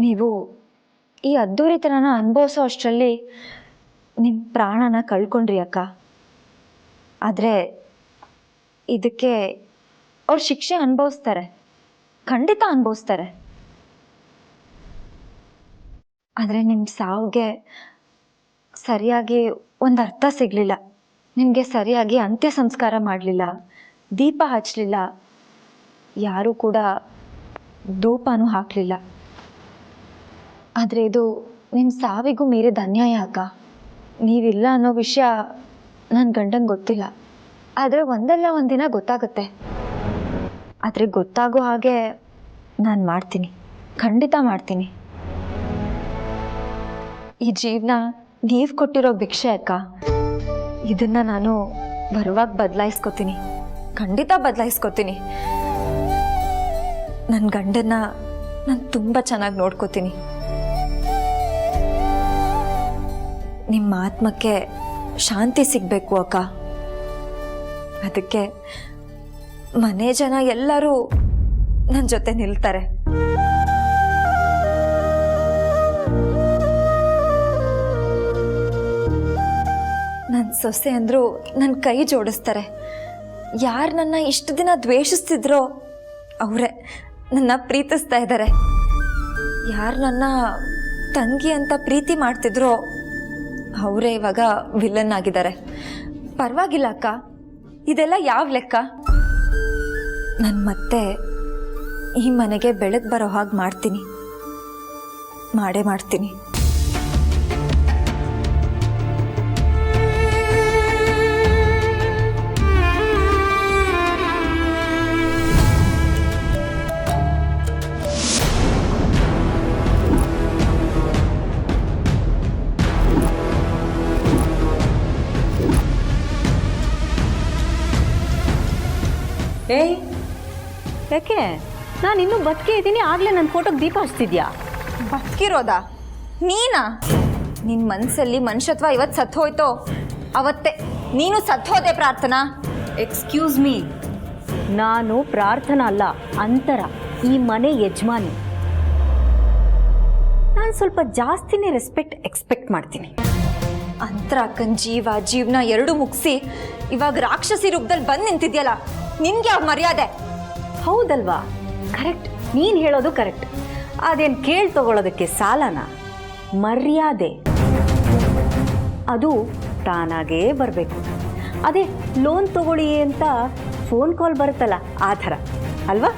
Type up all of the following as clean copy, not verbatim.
ನೀವು ಈ ಅದ್ದೂರಿತನನ ಅನುಭವಿಸೋ ಅಷ್ಟರಲ್ಲಿ ನಿಮ್ಮ ಪ್ರಾಣನ ಕಳ್ಕೊಂಡ್ರಿ ಅಕ್ಕ. ಆದರೆ ಇದಕ್ಕೆ ಅವ್ರು ಶಿಕ್ಷೆ ಅನುಭವಿಸ್ತಾರೆ, ಖಂಡಿತ ಅನುಭವಿಸ್ತಾರೆ. ಆದರೆ ನಿಮ್ಮ ಸಾವಿಗೆ ಸರಿಯಾಗಿ ಒಂದು ಅರ್ಥ ಸಿಗಲಿಲ್ಲ. ನಿಮಗೆ ಸರಿಯಾಗಿ ಅಂತ್ಯ ಸಂಸ್ಕಾರ ಮಾಡಲಿಲ್ಲ, ದೀಪ ಹಚ್ಚಲಿಲ್ಲ, ಯಾರೂ ಕೂಡ ಧೂಪನೂ ಹಾಕಲಿಲ್ಲ. ಆದರೆ ಇದು ನಿಮ್ಮ ಸಾವಿಗೂ ಮೀರಿದ ಅನ್ಯಾಯ ಅಕ್ಕ. ನೀವಿಲ್ಲ ಅನ್ನೋ ವಿಷಯ ನನ್ನ ಗಂಡಂಗೆ ಗೊತ್ತಿಲ್ಲ. ಆದರೆ ಒಂದಲ್ಲ ಒಂದಿನ ಗೊತ್ತಾಗುತ್ತೆ. ಆದರೆ ಗೊತ್ತಾಗೋ ಹಾಗೆ ನಾನು ಮಾಡ್ತೀನಿ, ಖಂಡಿತ ಮಾಡ್ತೀನಿ. ಈ ಜೀವನ ನೀವು ಕೊಟ್ಟಿರೋ ಭಿಕ್ಷೆ ಅಕ್ಕ. ಇದನ್ನು ನಾನು ಬರುವಾಗ ಬದಲಾಯಿಸ್ಕೋತೀನಿ, ಖಂಡಿತ ಬದಲಾಯಿಸ್ಕೋತೀನಿ. ನನ್ನ ಗಂಡನ್ನ ನಾನು ತುಂಬ ಚೆನ್ನಾಗಿ ನೋಡ್ಕೋತೀನಿ. ನಿಮ್ಮ ಆತ್ಮಕ್ಕೆ ಶಾಂತಿ ಸಿಗಬೇಕು ಅಕ್ಕ. ಅದಕ್ಕೆ ಮನೆ ಜನ ಎಲ್ಲರೂ ನನ್ನ ಜೊತೆ ನಿಲ್ತಾರೆ. ನನ್ನ ಸೊಸೆ ಅಂದರೂ ನನ್ನ ಕೈ ಜೋಡಿಸ್ತಾರೆ. ಯಾರು ನನ್ನ ಇಷ್ಟು ದಿನ ದ್ವೇಷಿಸ್ತಿದ್ರೋ ಅವರೇ ನನ್ನ ಪ್ರೀತಿಸ್ತಾ ಇದ್ದಾರೆ. ಯಾರು ನನ್ನ ತಂಗಿ ಅಂತ ಪ್ರೀತಿ ಮಾಡ್ತಿದ್ರೋ ಅವರೇ ಇವಾಗ ವಿಲನ್ ಆಗಿದ್ದಾರೆ. ಪರವಾಗಿಲ್ಲ ಅಕ್ಕ, ಇದೆಲ್ಲ ಯಾವ ಲೆಕ್ಕ? ನಾನು ಮತ್ತೆ ಈ ಮನೆಗೆ ಬೆಳಕು ಬರೋ ಹಾಗೆ ಮಾಡ್ತೀನಿ, ಮಾಡೇ ಮಾಡ್ತೀನಿ. ಏಯ್, ಯಾಕೆ ನಾನು ಇನ್ನೂ ಬದುಕೇ ಇದ್ದೀನಿ, ಆಗಲೇ ನನ್ನ ಫೋಟೋಗೆ ದೀಪ ಹಚ್ತಿದ್ಯಾ? ಬದುಕಿರೋದಾ ನೀನಾ? ನಿನ್ನ ಮನಸ್ಸಲ್ಲಿ ಮನುಷ್ಯತ್ವ ಇವತ್ತು ಸತ್ತು ಹೋಯ್ತೋ ಅವತ್ತೇ ನೀನು ಸತ್ತು ಹೋದೆ ಪ್ರಾರ್ಥನಾ. ಎಕ್ಸ್ಕ್ಯೂಸ್ ಮೀ, ನಾನು ಪ್ರಾರ್ಥನಾ ಅಲ್ಲ, ಅಂತರ, ಈ ಮನೆ ಯಜಮಾನಿ. ನಾನು ಸ್ವಲ್ಪ ಜಾಸ್ತಿನೇ ರೆಸ್ಪೆಕ್ಟ್ ಎಕ್ಸ್ಪೆಕ್ಟ್ ಮಾಡ್ತೀನಿ. ಅಂತರ ಅಕ್ಕನ ಜೀವನ ಎರಡೂ ಮುಗಿಸಿ ಇವಾಗ ರಾಕ್ಷಸಿ ರೂಪದಲ್ಲಿ ಬಂದು ನಿಂತಿದ್ಯಲ್ಲ, ನಿನ್ಗೆ ಯಾವ ಮರ್ಯಾದೆ? ಹೌದಲ್ವಾ? ಕರೆಕ್ಟ್, ನೀನು ಹೇಳೋದು ಕರೆಕ್ಟ್. ಅದೇನು ಕೇಳಿ ತಗೊಳ್ಳೋದಕ್ಕೆ ಸಾಲನ? ಮರ್ಯಾದೆ ಅದು ತಾನಾಗೇ ಬರಬೇಕು. ಅದೇ ಲೋನ್ ತಗೊಳ್ಳಿ ಅಂತ ಫೋನ್ ಕಾಲ್ ಬರುತ್ತಲ್ಲ, ಆ ಥರ ಅಲ್ವಾ?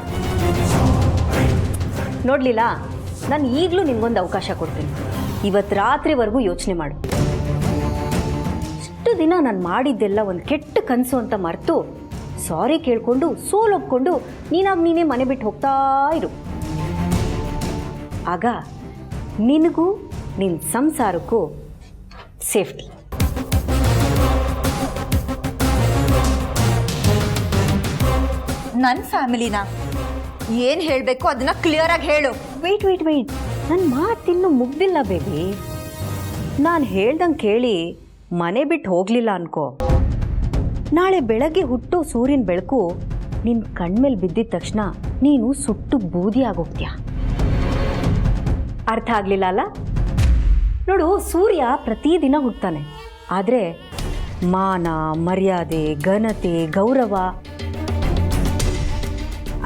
ನೋಡಲಿಲ್ಲ, ನಾನು ಈಗಲೂ ನಿನಗೊಂದು ಅವಕಾಶ ಕೊಡ್ತೀನಿ. ಇವತ್ತು ರಾತ್ರಿವರೆಗೂ ಯೋಚನೆ ಮಾಡು. ಇಷ್ಟು ದಿನ ನಾನು ಮಾಡಿದ್ದೆಲ್ಲ ಒಂದು ಕೆಟ್ಟ ಕನಸು ಅಂತ ಮರೆತು ಸಾರಿ ಕೇಳಿಕೊಂಡು ಸೋಲೊಪ್ಕೊಂಡು ನೀನಾಗ ನೀನೇ ಮನೆ ಬಿಟ್ಟು ಹೋಗ್ತಾ ಇರು. ಆಗ ನಿನಗೂ ನಿನ್ನ ಸಂಸಾರಕ್ಕೂ ಸೇಫ್ಟಿ. ನನ್ನ ಫ್ಯಾಮಿಲಿನ ಏನು ಹೇಳಬೇಕು ಅದನ್ನ ಕ್ಲಿಯರ್ ಆಗಿ ಹೇಳು. ವೆಯ್ಟ್, ನನ್ನ ಮಾತಿನ್ನೂ ಮುಗ್ದಿಲ್ಲ ಬೇಬಿ. ನಾನು ಹೇಳ್ದಂಗೆ ಕೇಳಿ ಮನೆ ಬಿಟ್ಟು ಹೋಗಲಿಲ್ಲ ಅನ್ಕೋ, ನಾಳೆ ಬೆಳಗ್ಗೆ ಹುಟ್ಟೋ ಸೂರ್ಯನ ಬೆಳಕು ನಿನ್ನ ಕಣ್ಮೇಲೆ ಬಿದ್ದಿದ ತಕ್ಷಣ ನೀನು ಸುಟ್ಟು ಬೂದಿ ಆಗೋಗ್ತೀಯ. ಅರ್ಥ ಆಗಲಿಲ್ಲ ಅಲ್ಲ? ನೋಡು, ಸೂರ್ಯ ಪ್ರತಿದಿನ ಹುಟ್ತಾನೆ, ಆದರೆ ಮಾನ, ಮರ್ಯಾದೆ, ಘನತೆ, ಗೌರವ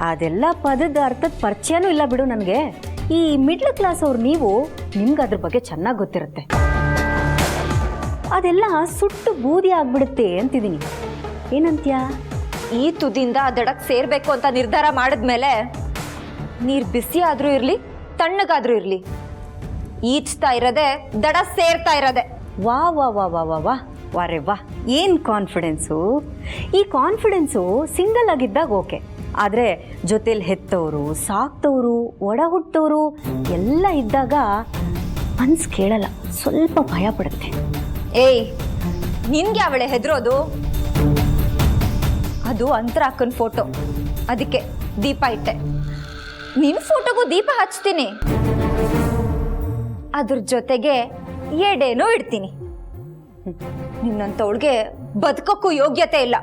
ಅದೆಲ್ಲ ಪದದ ಅರ್ಥದ ಪರಿಚಯನೂ ಇಲ್ಲ ಬಿಡು ನನಗೆ. ಈ ಮಿಡ್ಲ್ ಕ್ಲಾಸ್ ಅವ್ರು ನೀವು, ನಿಮ್ಗೆ ಅದ್ರ ಬಗ್ಗೆ ಚೆನ್ನಾಗಿ ಗೊತ್ತಿರುತ್ತೆ. ಅದೆಲ್ಲ ಸುಟ್ಟು ಬೂದಿ ಆಗ್ಬಿಡುತ್ತೆ ಅಂತಿದ್ದೀನಿ. ಏನಂತ್ಯಾ? ಈ ತುದಿಯಿಂದ ಆ ದಡಕ್ಕೆ ಸೇರಬೇಕು ಅಂತ ನಿರ್ಧಾರ ಮಾಡಿದ್ಮೇಲೆ ನೀರು ಬಿಸಿ ಆದರೂ ಇರಲಿ, ತಣ್ಣಗಾದ್ರೂ ಇರಲಿ, ಈಚ್ತಾ ಇರೋದೆ ದಡ ಸೇರ್ತಾ ಇರೋದೆ. ವಾ ವಾ ವಾ ವಾ ವಾ ವಾ ವಾರೆ ವಾ, ಏನು ಕಾನ್ಫಿಡೆನ್ಸು! ಈ ಕಾನ್ಫಿಡೆನ್ಸು ಸಿಂಗಲ್ ಆಗಿದ್ದಾಗ ಓಕೆ, ಆದರೆ ಜೊತೇಲಿ ಹೆತ್ತವರು, ಸಾಕ್ತವರು, ಒಡ ಹುಟ್ಟವರು ಎಲ್ಲ ಇದ್ದಾಗ ಮನ್ಸು ಕೇಳಲ್ಲ, ಸ್ವಲ್ಪ ಭಯ ಪಡುತ್ತೆ. ಏಯ್, ನಿನ್ಗೆ ಅವಳೆ ಹೆದರೋದು? ಅದು ಅಂತರ ಅಕ್ಕನ ಫೋಟೋ, ಅದಕ್ಕೆ ದೀಪ ಇಟ್ಟೆ. ನಿನ್ನ ಫೋಟೋಗೂ ದೀಪ ಹಚ್ತೀನಿ, ಅದ್ರ ಜೊತೆಗೆ ಎಡೆನೂ ಇಡ್ತೀನಿ. ನಿನ್ನಂತವಳಿಗೆ ಬದುಕೋಕ್ಕೂ ಯೋಗ್ಯತೆ ಇಲ್ಲ.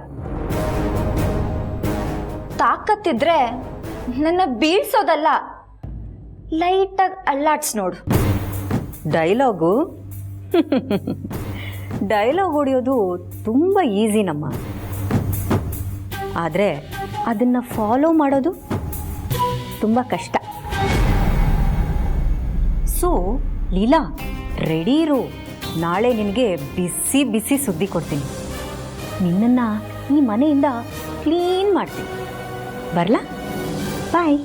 ತಾಕತ್ತಿದ್ರೆ ನನ್ನ ಬೀಳ್ಸೋದಲ್ಲ, ಲೈಟಾಗಿ ಅಲ್ಲಾಡ್ಸ್ ನೋಡು. ಡೈಲಾಗು ಡೈಲಾಗ್ ಹೊಡೆಯೋದು ತುಂಬ ಈಸಿ ನಮ್ಮ, ಆದರೆ ಅದನ್ನು ಫಾಲೋ ಮಾಡೋದು ತುಂಬ ಕಷ್ಟ. ಸೊ ಲೀಲಾ, ರೆಡಿ ಇರು. ನಾಳೆ ನಿನಗೆ ಬಿಸಿ ಬಿಸಿ ಸುದ್ದಿ ಕೊಡ್ತೀನಿ. ನಿನ್ನನ್ನು ಈ ಮನೆಯಿಂದ ಕ್ಲೀನ್ ಮಾಡ್ತೀನಿ. ಬರಲಾ? ಬಾಯ್.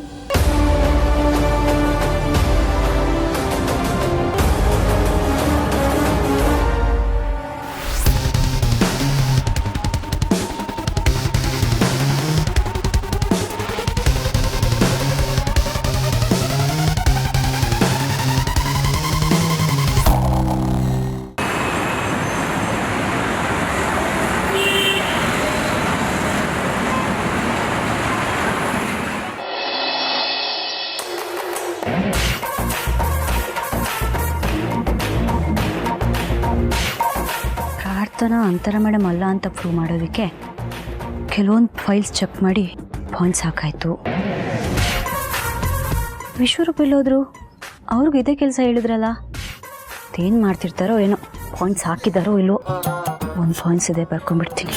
ಪ್ರಾರ್ಥನಾ ಅಂತರ ಮೇಡಮ್ ಅಲ್ಲ ಅಂತ ಪ್ರೂವ್ ಮಾಡೋದಕ್ಕೆ ಕೆಲವೊಂದು ಫೈಲ್ಸ್ ಚೆಕ್ ಮಾಡಿ ಪಾಯಿಂಟ್ಸ್ ಹಾಕಾಯಿತು. ವಿಶ್ವರೂಪ ಎಲ್ಲೋದ್ರು? ಅವ್ರಿಗೂ ಇದೇ ಕೆಲಸ ಹೇಳಿದ್ರಲ್ಲ, ಅದೇನು ಮಾಡ್ತಿರ್ತಾರೋ ಏನೋ, ಪಾಯಿಂಟ್ಸ್ ಹಾಕಿದಾರೋ ಇಲ್ಲೋ. ಒಂದು ಪಾಯಿಂಟ್ಸ್ ಇದೆ, ಬರ್ಕೊಂಡ್ಬಿಡ್ತೀನಿ.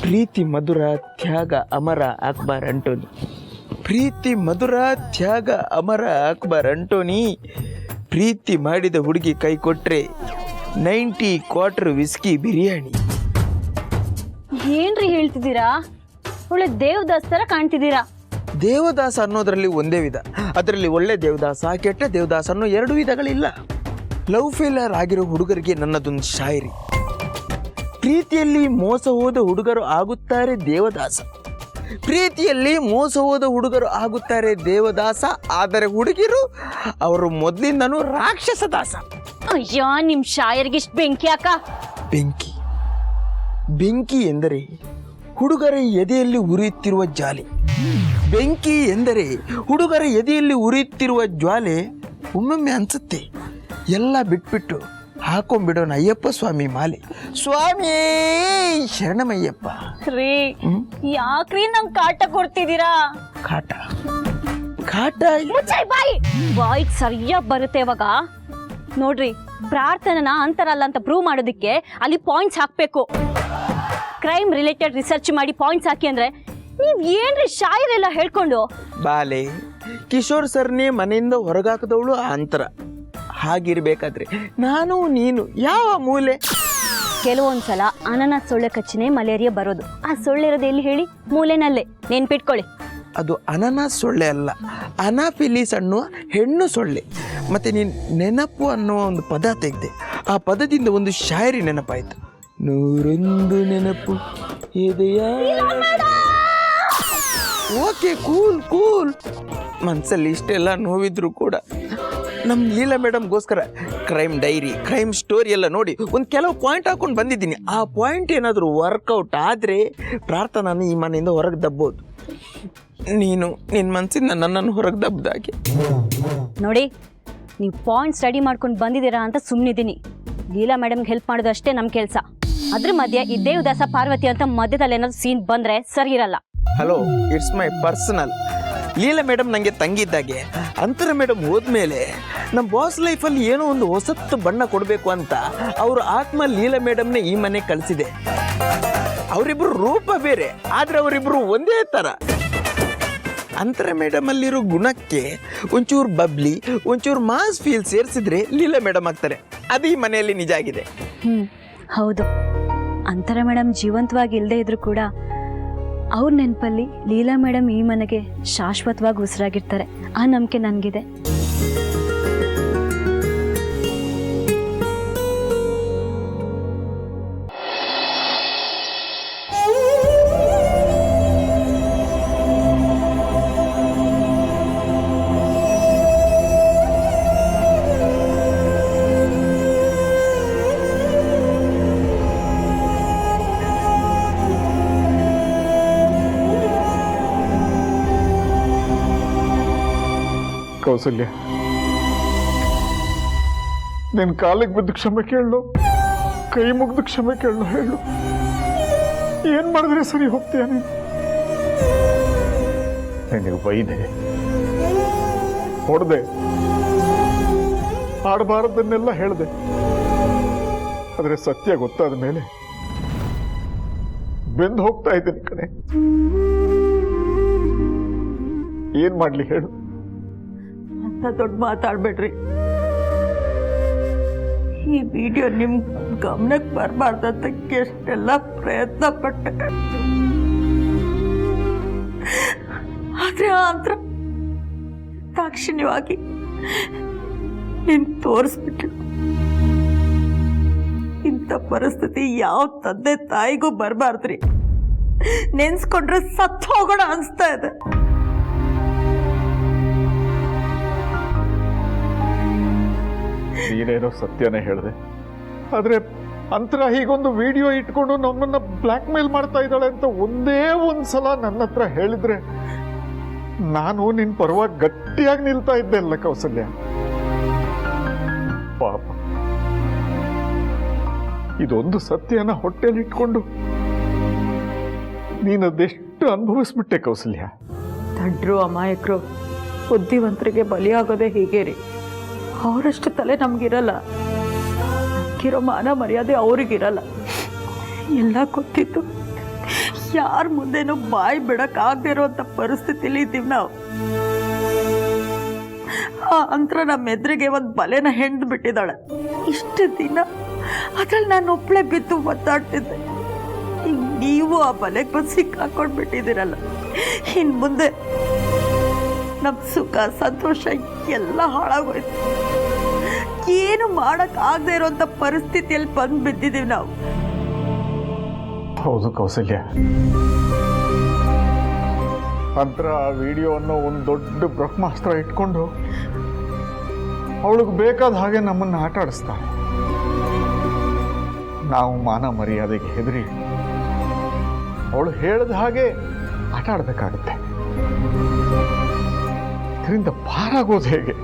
ಪ್ರೀತಿ ಮಧುರ ತ್ಯಾಗ ಅಮರ ಅಕ್ಬರ್ ಅಂಟೋನಿ. ಪ್ರೀತಿ ಮಧುರ ತ್ಯಾಗ ಅಮರ ಅಕ್ಬರ್ ಅಂಟೋನಿ. ಪ್ರೀತಿ ಮಾಡಿದ ಹುಡುಗಿ ಕೈ ಕೊಟ್ರೆ 90 ಕ್ವಾರ್ಟರ್ ವಿಸ್ಕಿ ಬಿರಿಯಾನಿ. ಏನ್ರಿ ಹೇಳ್ತಿದ್ದೀರಾ? ಒಳ್ಳೆ ದೇವದಾಸ್ ತರ ಕಾಣ್ತಿದ್ದೀರಾ. ದೇವದಾಸ ಅನ್ನೋದ್ರಲ್ಲಿ ಒಂದೇ ವಿಧ, ಅದರಲ್ಲಿ ಒಳ್ಳೆ ದೇವದಾಸ ಕೆಟ್ಟ ದೇವದಾಸ ಅನ್ನೋ 2 ವಿಧಗಳಿಲ್ಲ. ಲವ್ ಫೇಲರ್ ಆಗಿರೋ ಹುಡುಗರಿಗೆ ನನ್ನದೊಂದು ಶಾಯರಿ. ಪ್ರೀತಿಯಲ್ಲಿ ಮೋಸ ಹೋದ ಹುಡುಗರು ಆಗುತ್ತಾರೆ ದೇವದಾಸ, ಪ್ರೀತಿಯಲ್ಲಿ ಮೋಸ ಹೋದ ಹುಡುಗರು ಆಗುತ್ತಾರೆ ದೇವದಾಸ, ಆದರೆ ಹುಡುಗಿರು ಅವರು ಮೊದಲಿಂದನೂ ರಾಕ್ಷಸ ದಾಸ. ಅಯ್ಯೋ, ನಿಮ್ ಶಾಯರ್ಗೆ ಇಷ್ಟು ಬೆಂಕಿ ಯಾಕ? ಬೆಂಕಿ ಬೆಂಕಿ ಎಂದರೆ ಹುಡುಗರ ಎದೆಯಲ್ಲಿ ಉರಿಯುತ್ತಿರುವ ಜ್ವಾಲೆ. ಬೆಂಕಿ ಎಂದರೆ ಹುಡುಗರ ಎದೆಯಲ್ಲಿ ಉರಿಯುತ್ತಿರುವ ಜ್ವಾಲೆ. ಒಮ್ಮೊಮ್ಮೆ ಅನ್ಸುತ್ತೆ ಎಲ್ಲ ಬಿಟ್ಬಿಟ್ಟು ಹಾಕೊಂಡ್ಬಿಡೋಣ ಅಯ್ಯಪ್ಪ ಸ್ವಾಮಿ ಮಾಲೆ. ಸ್ವಾಮಿ ಶರಣಮಯ್ಯಪ್ಪ. ರೀ, ಯಾಕ್ರಿ ನಂಗೆ ಕಾಟ ಕೊಡ್ತಿದ್ದೀರಾ? ಕಾಟ ಕಾಟ ಬಾಯ್ಗ್ ಸರಿಯಾಗಿ ಬರುತ್ತೆ ಇವಾಗ. ನೋಡ್ರಿ, ಪ್ರಾರ್ಥನನ ಅಂತರಲ್ಲ ಅಂತ ಪ್ರೂವ್ ಮಾಡೋದಕ್ಕೆ ಅಲ್ಲಿ ಪಾಯಿಂಟ್ಸ್ ಹಾಕ್ಬೇಕು. ಕ್ರೈಮ್ ರಿಲೇಟೆಡ್ ರಿಸರ್ಚ್ ಮಾಡಿ ಪಾಯಿಂಟ್ಸ್ ಹಾಕಿ ಅಂದ್ರೆ ನೀವ್ ಏನ್ರಿ ಶಾಯರೆಲ್ಲ ಹೇಳ್ಕೊಂಡು? ಬಾಲೆ, ಕಿಶೋರ್ ಸರ್ನೇ ಮನೆಯಿಂದ ಹೊರಗಾಕದವಳು ಆ ಅಂತರ. ಹಾಗಿರ್ಬೇಕಾದ್ರೆ ನಾನು ನೀನು ಯಾವ ಮೂಲೆ? ಕೆಲವೊಂದ್ಸಲ ಅನಾನಸ್ ಸೊಳ್ಳೆ ಕಚ್ಚಿನೇ ಮಲೇರಿಯಾ ಬರೋದು. ಆ ಸೊಳ್ಳೆ ಇರೋದು ಎಲ್ಲಿ ಹೇಳಿ? ಮೂಲೆನಲ್ಲೇ. ನೆನ್ಪಿಟ್ಕೊಳ್ಳಿ. ಅದು ಅನಾನಸ್ ಸೊಳ್ಳೆ ಅಲ್ಲ, ಅನಾಫಿಲಿಸ್ ಅನ್ನುವ ಹೆಣ್ಣು ಸೊಳ್ಳೆ. ಮತ್ತೆ ನೀನು ನೆನಪು ಅನ್ನುವ ಒಂದು ಪದ ತೆಗೆದೆ, ಆ ಪದದಿಂದ ಒಂದು ಶಾಯರಿ ನೆನಪಾಯ್ತು. 101 ನೆನಪು ಇದೆಯ. Okay, cool cool. ಮನಸ್ಸಲ್ಲಿ ಇಷ್ಟೆಲ್ಲ ನೋವಿದ್ರು ಕೂಡ ನಮ್ಮ ಲೀಲಾ ಮೇಡಮ್ಗೋಸ್ಕರ ಕ್ರೈಮ್ ಡೈರಿ, ಕ್ರೈಮ್ ಸ್ಟೋರಿ ಎಲ್ಲ ನೋಡಿ ಒಂದು ಕೆಲವು ಪಾಯಿಂಟ್ ಹಾಕೊಂಡು ಬಂದಿದ್ದೀನಿ. ಆ ಪಾಯಿಂಟ್ ಏನಾದರೂ ವರ್ಕೌಟ್ ಆದರೆ ಪ್ರಾರ್ಥನಾನು ಈ ಮನೆಯಿಂದ ಹೊರಗೆ ದಬ್ಬೋದು. ನೀನು ನಿನ್ನ ಮನಸ್ಸಿಂದ ನನ್ನನ್ನು ಹೊರಗೆ ದಬ್ದಾಗೆ. ನೋಡಿ, ನೀವು ಪಾಯಿಂಟ್ ಸ್ಟಡಿ ಮಾಡ್ಕೊಂಡು ಬಂದಿದ್ದೀರಾ ಅಂತ ಸುಮ್ಮನಿದ್ದೀನಿ. ಲೀಲಾ ಮೇಡಮ್ಗೆ ಹೆಲ್ಪ್ ಮಾಡೋದು ಅಷ್ಟೇ ನಮ್ಮ ಕೆಲಸ. ಅದ್ರ ಮಧ್ಯೆ ಈ ದೇವದಾಸ ಪಾರ್ವತಿ ಅಂತ ಮಧ್ಯದಲ್ಲಿ ಏನಾದ್ರು ಸೀನ್ ಬಂದರೆ ಸರಿ ಇರಲ್ಲ. Hello, it's my personal. Leela madam ನನಗೆ ತಂಗಿದ್ದಾಗೆ. ಅಂತರ ಮೇಡಮ್ ಹೋದ್ಮೇಲೆ ನಮ್ಮ ಬಾಸ್ ಲೈಫಲ್ಲಿ ಏನೋ ಒಂದು ಹೊಸತ್ತು ಬಣ್ಣ ಕೊಡಬೇಕು ಅಂತ ಅವರು ಆತ್ಮ ಲೀಲಾ ಮೇಡಮ್ನೇ ಈ ಮನೆ ಕಳಿಸಿದೆ. ಅವರಿಬ್ಬರು ರೂಪ ಬೇರೆ, ಆದರೆ ಅವರಿಬ್ಬರು ಒಂದೇ ಥರ. ಅಂತರ ಮೇಡಮ್ ಅಲ್ಲಿರೋ ಗುಣಕ್ಕೆ ಒಂಚೂರು ಬಬ್ಲಿ, ಒಂಚೂರು ಮಾಸ್ ಫೀಲ್ ಸೇರಿಸಿದ್ರೆ ಲೀಲಾ ಮೇಡಮ್ ಆಗ್ತಾರೆ. ಅದು ಈ ಮನೆಯಲ್ಲಿ ನಿಜ ಆಗಿದೆ. ಹೌದು, ಅಂತರ ಮೇಡಮ್ ಜೀವಂತವಾಗಿ ಇಲ್ಲದೆ ಇದ್ರು ಕೂಡ ಅವ್ರ ನೆನಪಲ್ಲಿ ಲೀಲಾ ಮೇಡಮ್ ಈ ಮನೆಗೆ ಶಾಶ್ವತವಾಗಿ ಉಸಿರಾಗಿರ್ತಾರೆ. ಆ ನಂಬಿಕೆ ನನಗಿದೆ. ಕೌಸಲ್ಯ, ನಿನ್ನ ಕಾಲಿಗೆ ಬಿದ್ದು ಕ್ಷಮೆ ಕೇಳಲು, ಕೈ ಮುಗಿದು ಕ್ಷಮೆ ಕೇಳಲು ಹೇಳು. ಏನ್ ಮಾಡಿದ್ರೆ ಸರಿ ಹೋಗ್ತೀಯ ನೀನು? ನಿನಗೆ ಬೈದೆ, ಹೊಡೆದೆ, ಆಡಬಾರದನ್ನೆಲ್ಲ ಹೇಳಿದೆ. ಆದರೆ ಸತ್ಯ ಗೊತ್ತಾದ ಮೇಲೆ ಬೆಂದು ಹೋಗ್ತಾ ಇದ್ದೀನಿ ಕಣೆ. ಏನ್ ಮಾಡ್ಲಿ ಹೇಳು? ಅಂತ ದೊಡ್ಡ ಮಾತಾಡ್ಬೇಡ್ರಿ. ಈ ವಿಡಿಯೋ ನಿಮ್ ಗಮನಕ್ಕೆ ಬರಬಾರ್ದಂತ ಎಷ್ಟೆಲ್ಲ ಪ್ರಯತ್ನ ಪಟ್ಟೆ. ಆದ್ರೆ ಆ ಅಂತರ ತಾಕ್ಷಣ್ಯವಾಗಿ ನಿನ್ ತೋರಿಸ್ಬಿಟ್ಲು. ಇಂಥ ಪರಿಸ್ಥಿತಿ ಯಾವ ತಂದೆ ತಾಯಿಗೂ ಬರಬಾರ್ದ್ರಿ. ನೆನ್ಸ್ಕೊಂಡ್ರೆ ಸತ್ತು ಹೋಗೋಣ ಅನ್ಸ್ತಾ ಇದೆ. ನೀನೇನೋ ಸತ್ಯನೇ ಹೇಳಿದೆ, ಆದ್ರೆ ಅಂತರ ಹೀಗೊಂದು ವಿಡಿಯೋ ಇಟ್ಕೊಂಡು ನಮ್ಮನ್ನ ಬ್ಲ್ಯಾಕ್ ಮೇಲ್ ಮಾಡ್ತಾ ಇದ್ದಾಳೆ ಅಂತ ಒಂದೇ ಒಂದ್ಸಲ ನನ್ನ ಹತ್ರ ಹೇಳಿದ್ರೆ ನಾನು ನಿನ್ ಪರವಾಗಿ ಗಟ್ಟಿಯಾಗಿ ನಿಲ್ತಾ ಇದ್ದೆ ಅಲ್ಲ ಕೌಸಲ್ಯ. ಪಾಪ, ಇದೊಂದು ಸತ್ಯನ ಹೊಟ್ಟೆಲಿ ಇಟ್ಕೊಂಡು ನೀನದೆಷ್ಟು ಅನುಭವಿಸ್ಬಿಟ್ಟೆ ಕೌಸಲ್ಯ. ದಡ್ರು ಅಮಾಯಕರು ಬುದ್ಧಿವಂತರಿಗೆ ಬಲಿಯಾಗೋದೇ ಹೀಗೆ ರೀ. ಅವರಷ್ಟು ತಲೆ ನಮಗಿರಲ್ಲ, ನಮಗಿರೋ ಮಾನ ಮರ್ಯಾದೆ ಅವ್ರಿಗಿರಲ್ಲ. ಎಲ್ಲ ಗೊತ್ತಿತ್ತು, ಯಾರ ಮುಂದೆನೂ ಬಾಯಿ ಬಿಡಕ್ಕಾಗದೇ ಇರೋಂಥ ಪರಿಸ್ಥಿತಿಲಿ ಇದ್ದೀವಿ ನಾವು. ಆ ಅಂತರ ನಮ್ಮ ಎದುರಿಗೆ ಒಂದು ಬಲೆನ ಹೆಣ್ದು ಬಿಟ್ಟಿದ್ದಾಳೆ. ಇಷ್ಟು ದಿನ ಅದ್ರಲ್ಲಿ ನಾನು ಒಬ್ಬಳೆ ಬಿದ್ದು ಒದ್ದಾಡ್ತಿದ್ದೆ. ಈಗ ನೀವು ಆ ಬಲೆಗೆ ಬಂದು ಸಿಕ್ಕಾಕೊಂಡ್ಬಿಟ್ಟಿದ್ದೀರಲ್ಲ. ಇನ್ನು ಮುಂದೆ ನಮ್ಮ ಸುಖ ಸಂತೋಷ ಎಲ್ಲ ಹಾಳಾಗೋಯ್ತು. ಏನು ಮಾಡಕ್ ಆಗದೆ ಇರೋಂಥ ಪರಿಸ್ಥಿತಿಯಲ್ಲಿ ಬಂದು ಬಿದ್ದಿದ್ದೀವಿ ನಾವು. ಹೌದು ಕೌಸಲ್ಯ, ಅಂತರ ಆ ವಿಡಿಯೋವನ್ನು ಒಂದು ದೊಡ್ಡ ಬ್ರಹ್ಮಾಸ್ತ್ರ ಇಟ್ಕೊಂಡು ಅವಳಿಗೆ ಬೇಕಾದ ಹಾಗೆ ನಮ್ಮನ್ನು ಆಟ ಆಡಿಸ್ತಾಳೆ. ನಾವು ಮಾನ ಮರ್ಯಾದೆಗೆ ಹೆದರಿ ಅವಳು ಹೇಳಿದ ಹಾಗೆ ಆಟ ಆಡಬೇಕಾಗತ್ತೆ. ಇದರಿಂದ ಪಾರಾಗೋದು ಹೇಗೆ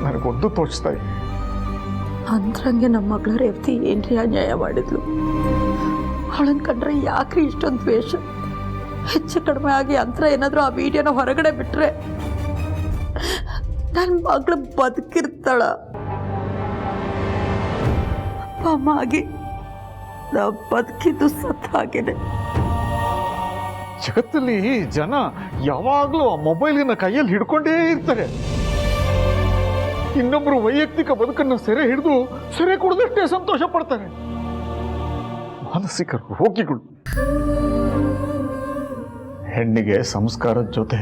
ನನಗೊಂದು ತೋಚ್ತಾ ಇದೆ. ಅಂದ್ರಂಗೆ ನಮ್ಮ ಮಗಳ ರೇವತಿ ಏನ್ರಿ ಅನ್ಯಾಯ ಮಾಡಿದ್ಲು? ಅವಳನ್ನ ಕಂಡ್ರೆ ಯಾಕ್ರಿ ಇಷ್ಟೊಂದು ದ್ವೇಷ? ಹೆಚ್ಚು ಕಡಿಮೆ ಆಗಿ ಅಂತರ ಏನಾದರೂ ಆ ವಿಡಿಯೋನ ಹೊರಗಡೆ ಬಿಟ್ರೆ ನನ್ನ ಮಗಳು ಬದುಕಿರ್ತಾಳ. ಅಪ್ಪ ಅಮ್ಮ ಆಗಿ ನಾವು ಬದುಕಿದ್ದು ಸತ್ತ ಹಾಗೇನೆ. ಜಗತ್ತಲ್ಲಿ ಜನ ಯಾವಾಗಲೂ ಆ ಮೊಬೈಲಿನ ಕೈಯಲ್ಲಿ ಹಿಡ್ಕೊಂಡೇ ಇರ್ತಾರೆ. ಇನ್ನೊಬ್ಬರು ವೈಯಕ್ತಿಕ ಬದುಕನ್ನು ಸೆರೆ ಹಿಡಿದು ಸೆರೆ ಕುಡಿದಷ್ಟೇ ಸಂತೋಷ ಪಡ್ತಾರೆ. ಮಾನಸಿಕ ರೋಗಿಗಳು. ಹೆಣ್ಣಿಗೆ ಸಂಸ್ಕಾರದ ಜೊತೆ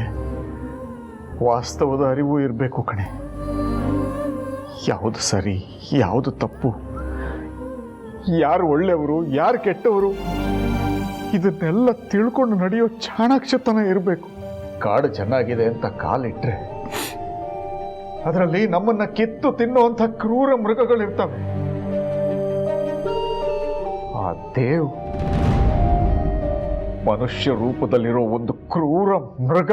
ವಾಸ್ತವದ ಅರಿವು ಇರಬೇಕು ಕಣೆ. ಯಾವುದು ಸರಿ, ಯಾವುದು ತಪ್ಪು, ಯಾರು ಒಳ್ಳೆಯವರು, ಯಾರು ಕೆಟ್ಟವರು, ಇದನ್ನೆಲ್ಲ ತಿಳ್ಕೊಂಡು ನಡೆಯೋ ಚಾಣಾಕ್ಷತನ ಇರಬೇಕು. ಕಾಡು ಚೆನ್ನಾಗಿದೆ ಅಂತ ಕಾಲಿಟ್ರೆ ಅದರಲ್ಲಿ ನಮ್ಮನ್ನ ಕಿತ್ತು ತಿನ್ನುವಂಥ ಕ್ರೂರ ಮೃಗಗಳಿರ್ತವೆ. ಆ ದೇವ್ ಮನುಷ್ಯ ರೂಪದಲ್ಲಿರೋ ಒಂದು ಕ್ರೂರ ಮೃಗ.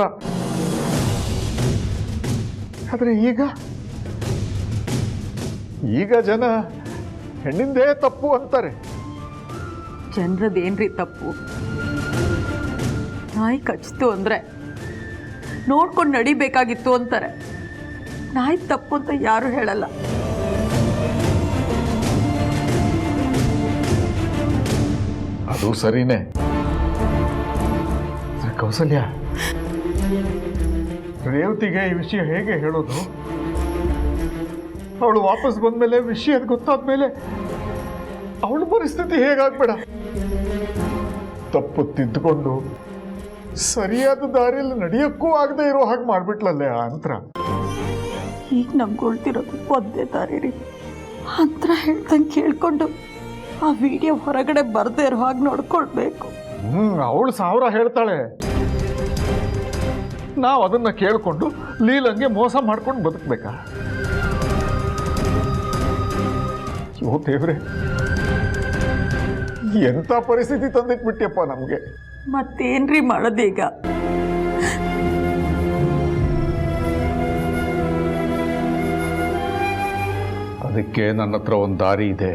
ಆದ್ರೆ ಈಗ ಜನ ಹೆಣ್ಣಿಂದೇ ತಪ್ಪು ಅಂತಾರೆ. ಜನರದೇನ್ರಿ ತಪ್ಪು? ನಾಯಿ ಕಚ್ಚಿತು ಅಂದ್ರೆ ನೋಡ್ಕೊಂಡು ನಡಿಬೇಕಾಗಿತ್ತು ಅಂತಾರೆ. ನಾಯಿ ತಪ್ಪು ಅಂತ ಯಾರು ಹೇಳಲ್ಲ. ಅದು ಸರಿನೇ. ಕೌಸಲ್ಯ, ರೇವತಿಗೆ ಈ ವಿಷಯ ಹೇಗೆ ಹೇಳೋದು? ಅವಳು ವಾಪಸ್ ಬಂದ್ಮೇಲೆ ವಿಷಯ ಗೊತ್ತಾದ್ಮೇಲೆ ಅವಳ ಪರಿಸ್ಥಿತಿ ಹೇಗಾಗ್ಬೇಡ. ತಪ್ಪು ತಿದ್ದುಕೊಂಡು ಸರಿಯಾದ ದಾರಿಯಲ್ಲಿ ನಡೆಯಕ್ಕೂ ಆಗದೆ ಇರೋ ಹಾಗೆ ಮಾಡ್ಬಿಟ್ಲಲ್ಲೇ ಆ ಅಂತರ. ಈಗ ನಮ್ಗೆ ಉಳ್ತಿರೋದು ಒಂದೇ ದಾರಿ ರೀ. ಅಂತರ ಹೇಳ್ದಂಗೆ ಕೇಳ್ಕೊಂಡು ಆ ವಿಡಿಯೋ ಹೊರಗಡೆ ಬರ್ದೇ ಇರೋ ಹಾಗೆ ನೋಡ್ಕೊಳ್ಬೇಕು. ಅವಳು 1000 ಹೇಳ್ತಾಳೆ, ನಾವು ಅದನ್ನ ಕೇಳ್ಕೊಂಡು ಲೀಲಂಗೆ ಮೋಸ ಮಾಡ್ಕೊಂಡು ಬದುಕ್ಬೇಕಾ? ಯೋ ದೇವ್ರೆ, ಎಂಥ ಪರಿಸ್ಥಿತಿ ತಂದಿಟ್ಬಿಟ್ಟಿಯಪ್ಪ ನಮ್ಗೆ. ಮತ್ತೇನ್ರಿ ಮಾಡೋದೀಗ? ಅದಕ್ಕೆ ನನ್ನ ಹತ್ರ ಒಂದು ದಾರಿ ಇದೆ.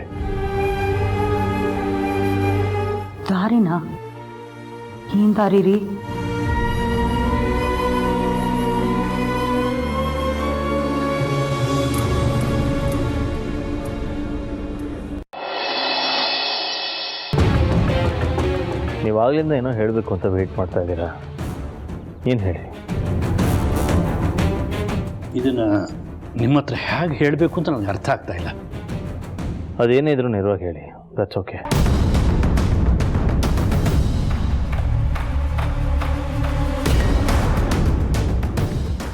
ದಾರಿನಾ? ಏನು ದಾರಿ ರೀ? ನೀವಾಗಲಿಂದ ಏನೋ ಹೇಳಬೇಕು ಅಂತ ವೆಯ್ಟ್ ಮಾಡ್ತಾ ಇದ್ದೀರಾ, ಏನು ಹೇಳಿ? ಇದನ್ನು ನಿಮ್ಮ ಹತ್ರ ಹೇಗೆ ಹೇಳಬೇಕು ಅಂತ ನನಗೆ ಅರ್ಥ ಆಗ್ತಾ ಇಲ್ಲ. ಅದೇನೇ ಇದ್ರೂ ನೇರವಾಗಿ ಹೇಳಿ, ದಟ್ಸ್ ಓಕೆ.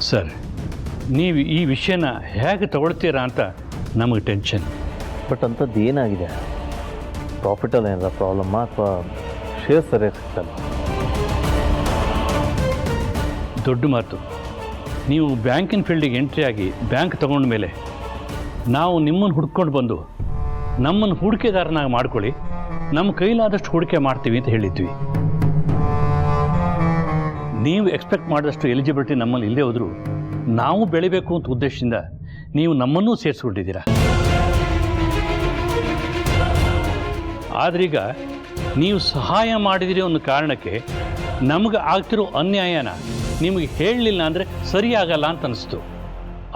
ಸರ್, ನೀವು ಈ ವಿಷಯನ ಹೇಗೆ ತಗೊಳ್ತೀರಾ ಅಂತ ನಮಗೆ ಟೆನ್ಷನ್. ಬಟ್ ಅಂಥದ್ದು ಏನಾಗಿದೆ? ಪ್ರಾಫಿಟಲ್ಲಿ ಏನಾರ ಪ್ರಾಬ್ಲಮ್ಮಾ ಅಥವಾ ಶೇರ್ ಸರಿಯಾಗಿ ಸಿಗ್ತಲ್ಲ? ದೊಡ್ಡ ಮಾತು. ನೀವು ಬ್ಯಾಂಕಿನ ಫೀಲ್ಡಿಗೆ ಎಂಟ್ರಿ ಆಗಿ ಬ್ಯಾಂಕ್ ತಗೊಂಡ ಮೇಲೆ ನಾವು ನಿಮ್ಮನ್ನು ಹುಡ್ಕೊಂಡು ಬಂದು ನಮ್ಮನ್ನು ಹೂಡಿಕೆದಾರನಾಗಿ ಮಾಡ್ಕೊಳ್ಳಿ, ನಮ್ಮ ಕೈಲಾದಷ್ಟು ಹೂಡಿಕೆ ಮಾಡ್ತೀವಿ ಅಂತ ಹೇಳಿದ್ವಿ. ನೀವು ಎಕ್ಸ್ಪೆಕ್ಟ್ ಮಾಡಿದಷ್ಟು ಎಲಿಜಿಬಿಲಿಟಿ ನಮ್ಮಲ್ಲಿ ಇಲ್ಲದೆ ಹೋದರೂ ನಾವು ಬೆಳಿಬೇಕು ಅಂತ ಉದ್ದೇಶದಿಂದ ನೀವು ನಮ್ಮನ್ನೂ ಸೇರಿಸ್ಕೊಂಡಿದ್ದೀರಾ. ಆದ್ರೀಗ ನೀವು ಸಹಾಯ ಮಾಡಿದಿರಿ ಅನ್ನೋ ಕಾರಣಕ್ಕೆ ನಮಗೆ ಆಗ್ತಿರೋ ಅನ್ಯಾಯನ ನಿಮಗೆ ಹೇಳಲಿಲ್ಲ ಅಂದರೆ ಸರಿಯಾಗಲ್ಲ ಅಂತ ಅನಿಸ್ತು.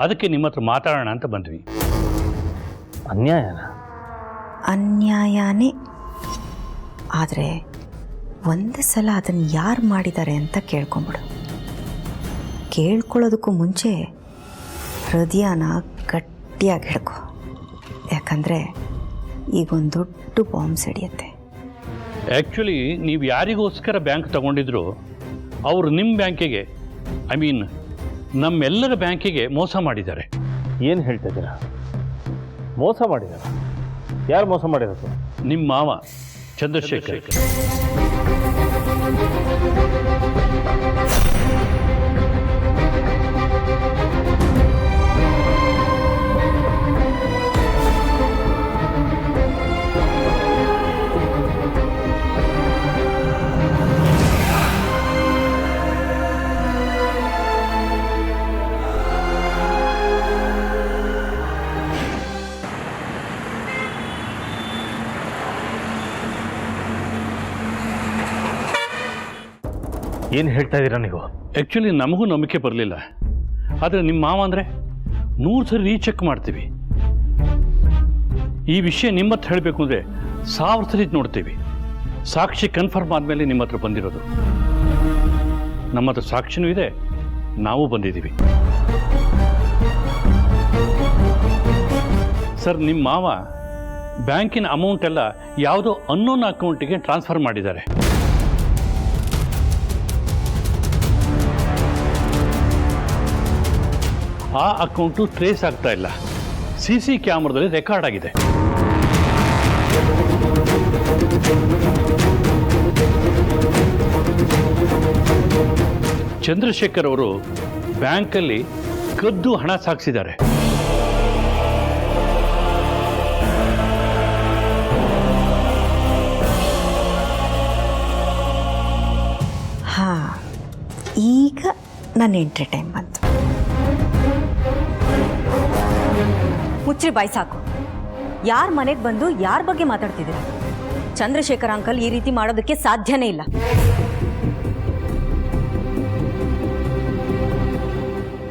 ಅದಕ್ಕೆ ನಿಮ್ಮ ಹತ್ರ ಮಾತಾಡೋಣ ಅಂತ ಬಂದ್ವಿ. ಅನ್ಯಾಯನ? ಅನ್ಯಾಯನೇ. ಆದರೆ ಒಂದು ಸಲ ಅದನ್ನು ಯಾರು ಮಾಡಿದ್ದಾರೆ ಅಂತ ಕೇಳ್ಕೊಂಬಿಡು. ಕೇಳ್ಕೊಳ್ಳೋದಕ್ಕೂ ಮುಂಚೆ ಹೃದಯನ ಗಟ್ಟಿಯಾಗಿ ಹಿಡ್ಕೊ. ಯಾಕಂದರೆ ಈಗೊಂದು ದೊಡ್ಡ ಬಾಂಬ್ ಸಿಡಿಯುತ್ತೆ. ಆ್ಯಕ್ಚುಲಿ ನೀವು ಯಾರಿಗೋಸ್ಕರ ಬ್ಯಾಂಕ್ ತಗೊಂಡಿದ್ರು ಅವರು ನಿಮ್ಮ ಬ್ಯಾಂಕಿಗೆ, ಐ ಮೀನ್ ನಮ್ಮೆಲ್ಲರ ಬ್ಯಾಂಕಿಗೆ ಮೋಸ ಮಾಡಿದ್ದಾರೆ. ಏನು ಹೇಳ್ತಾ ಇದ್ದೀರಾ? ಮೋಸ ಮಾಡಿದಾರ? ಯಾರು ಮೋಸ ಮಾಡಿರೋದು? ನಿಮ್ಮ ಮಾವ ಚಂದ್ರಶೇಖರ್. ಏನು ಹೇಳ್ತಾ ಇದ್ದೀರಾ ನೀವು? ಆ್ಯಕ್ಚುಲಿ ನಮಗೂ ನಂಬಿಕೆ ಬರಲಿಲ್ಲ. ಆದರೆ ನಿಮ್ಮ ಮಾವ ಅಂದರೆ 100 ಸರಿ ರೀಚೆಕ್ ಮಾಡ್ತೀವಿ. ಈ ವಿಷಯ ನಿಮ್ಮ ಹತ್ರ ಹೇಳಬೇಕು ಅಂದರೆ 1000 ಸರಿ ನೋಡ್ತೀವಿ. ಸಾಕ್ಷಿ ಕನ್ಫರ್ಮ್ ಆದಮೇಲೆ ನಿಮ್ಮ ಹತ್ರ ಬಂದಿರೋದು. ನಮ್ಮ ಹತ್ರ ಸಾಕ್ಷಿನೂ ಇದೆ, ನಾವು ಬಂದಿದ್ದೀವಿ. ಸರ್, ನಿಮ್ಮ ಮಾವ ಬ್ಯಾಂಕಿನ ಅಮೌಂಟ್ ಎಲ್ಲ ಯಾವುದೋ ಅನ್ನೋನ್ ಅಕೌಂಟಿಗೆ ಟ್ರಾನ್ಸ್ಫರ್ ಮಾಡಿದ್ದಾರೆ. ಆ ಅಕೌಂಟು ಟ್ರೇಸ್ ಆಗ್ತಾ ಇಲ್ಲ. CC ಕ್ಯಾಮ್ರಾದಲ್ಲಿ ರೆಕಾರ್ಡ್ ಆಗಿದೆ. ಚಂದ್ರಶೇಖರ್ ಅವರು ಬ್ಯಾಂಕಲ್ಲಿ ಕದ್ದು ಹಣ ಸಾಗಿಸಿದ್ದಾರೆ. ಹಾಂ, ಈಗ ನನ್ನ ಎಂಟ್ರಿ ಟೈಮ್ ಬಂತು. ಮುಚ್ಚ್ರಿ ಬಾಯಿ ಸಾಕು. ಯಾರ ಮನೆಗೆ ಬಂದು ಯಾರ ಬಗ್ಗೆ ಮಾತಾಡ್ತಿದ್ದೀರ? ಚಂದ್ರಶೇಖರ್ ಅಂಕಲ್ ಈ ರೀತಿ ಮಾಡೋದಕ್ಕೆ ಸಾಧ್ಯನೇ ಇಲ್ಲ.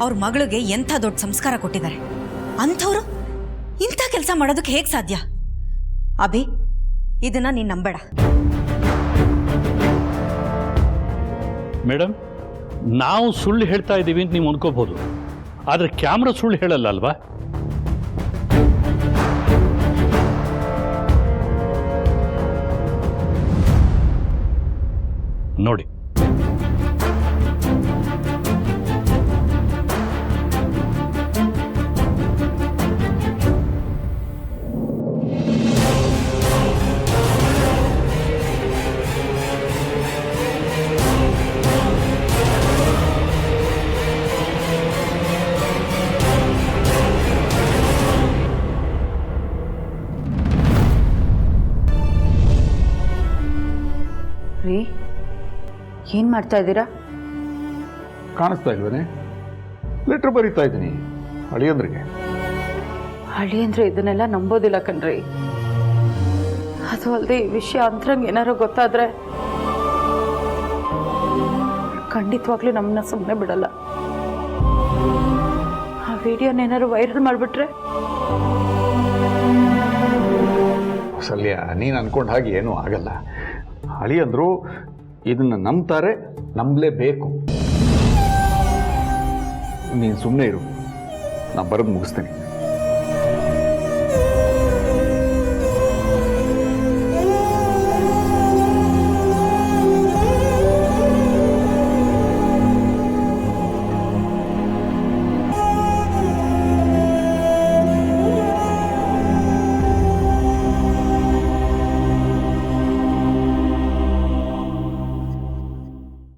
ಅವ್ರ ಮಗಳಿಗೆ ಎಂಥ ದೊಡ್ಡ ಸಂಸ್ಕಾರ ಕೊಟ್ಟಿದ್ದಾರೆ, ಅಂಥವ್ರು ಇಂಥ ಕೆಲಸ ಮಾಡೋದಕ್ಕೆ ಹೇಗೆ ಸಾಧ್ಯ? ಅಭಿ, ಇದನ್ನ ನೀನು ನಂಬೇಡ. ಮೇಡಮ್, ನಾವು ಸುಳ್ಳು ಹೇಳ್ತಾ ಇದ್ದೀವಿ ಅಂತ ನೀವು ಅನ್ಕೋಬಹುದು, ಆದರೆ ಕ್ಯಾಮ್ರಾ ಸುಳ್ಳು ಹೇಳಲ್ಲ ಅಲ್ವಾ? ನೋಡಿ, ರೀ, ಏನು ಮಾಡ್ತಾ ಇದ್ದೀರಾ? ಕಾಣಿಸ್ತಾ ಇಲ್ವೇನೆ? ಲೆಟ್ರ್ ಬರೀತಾ ಇದ್ದೀನಿ ಅಳಿಯಂದ್ರಿಗೆ. ಹಳ್ಳಿ ಅಂದರೆ ಇದನ್ನೆಲ್ಲ ನಂಬೋದಿಲ್ಲ ಕಣ್ರಿ. ಅದು ಅಲ್ಲದೆ ಈ ವಿಷಯ ಅಂತರಂಗೆ ಏನಾರು ಗೊತ್ತಾದರೆ ಖಂಡಿತವಾಗ್ಲೂ ನಮ್ಮನ್ನ ಸುಮ್ಮನೆ ಬಿಡಲ್ಲ. ಆ ವಿಡಿಯೋನೇನಾದ್ರು ವೈರಲ್ ಮಾಡಿಬಿಟ್ರೆ? ಸಲ್ಯ, ನೀನು ಅನ್ಕೊಂಡ ಹಾಗೆ ಏನೂ ಆಗಲ್ಲ. ಅಳಿಯಂದ್ರು ಇದನ್ನು ನಂಬ್ತಾರೆ, ನಂಬಲೇಬೇಕು. ನೀನು ಸುಮ್ಮನೆ ಇರು, ನಾನು ಬರೆದು ಮುಗಿಸ್ತೀನಿ.